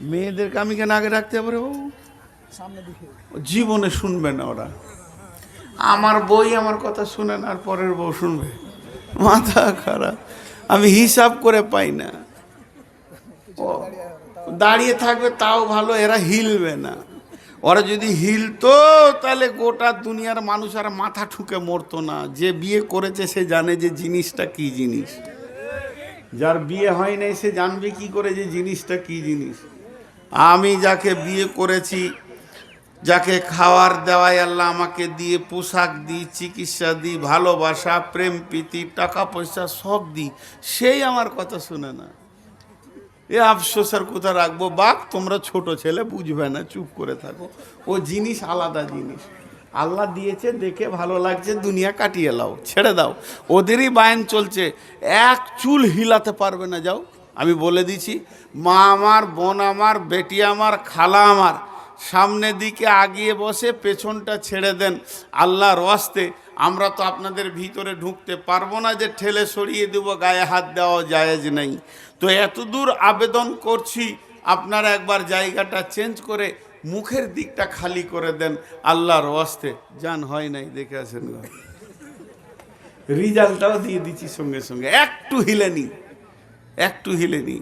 মেয়েদেরকে আমি কেন আগে রাখতে পারে? ও জীবনে শুনবে না ওরা। আমার বই আমার কথা শুনে না, আর পরের বউ শুনবে? মাথা খারাপ। আমি হিসাব করে পাই না। ও দাঁড়িয়ে থাকবে তাও ভালো, এরা হিলবে না। ওরা যদি হিলতো তাহলে গোটা দুনিয়ার মানুষ আর মাথা ঠুকে মরতো না। যে বিয়ে করেছে সে জানে যে জিনিসটা কি জিনিস, যার বিয়ে হয় নাই সে জানবে কি করে যে জিনিসটা কি জিনিস। আমি যাকে বিয়ে করেছি, যাকে খাওয়ার দেওয়ায় আল্লাহ আমাকে দিয়ে, পোশাক দিই, চিকিৎসা দিই, ভালোবাসা, প্রেম প্রীতি, টাকা পয়সা সব দিই, সেই আমার কথা শুনে না। এ আফসোসের কোথা রাখবো? বাপ তোমরা ছোট ছেলে, বুঝবে না, চুপ করে থাকো। ও জিনিস আলাদা জিনিস। আল্লাহ দিয়েছে, দেখে ভালো লাগছে, দুনিয়া কাটিয়ে লাও, ছেড়ে দাও। ওদেরই বায়ন চলছে, এক চুল হিলাতে পারবে না। যাও, আমি বলে দিছি, মা আমার, বোন আমার, বেটি আমার, খালা আমার, সামনে দিকে আগিয়ে বসে, পেছনটা ছেড়ে দেন। আল্লাহর ওয়াস্তে আমরা তো আপনাদের ভিতরে ঢুকতে পারবো না যে ঠেলে সরিয়ে দেবো, গায়ে হাত দেওয়া জায়েজ নেই। তো এত দূর আবেদন করছি, আপনারা একবার জায়গাটা চেঞ্জ করে মুখের দিকটা খালি করে দেন আল্লাহর ওয়াস্তে। জান হয় নাই, দেখে আসেন, রেজাল্টটাও দিয়ে দিচ্ছি সঙ্গে সঙ্গে। একটু হিলেনি, একটু হিলেনি।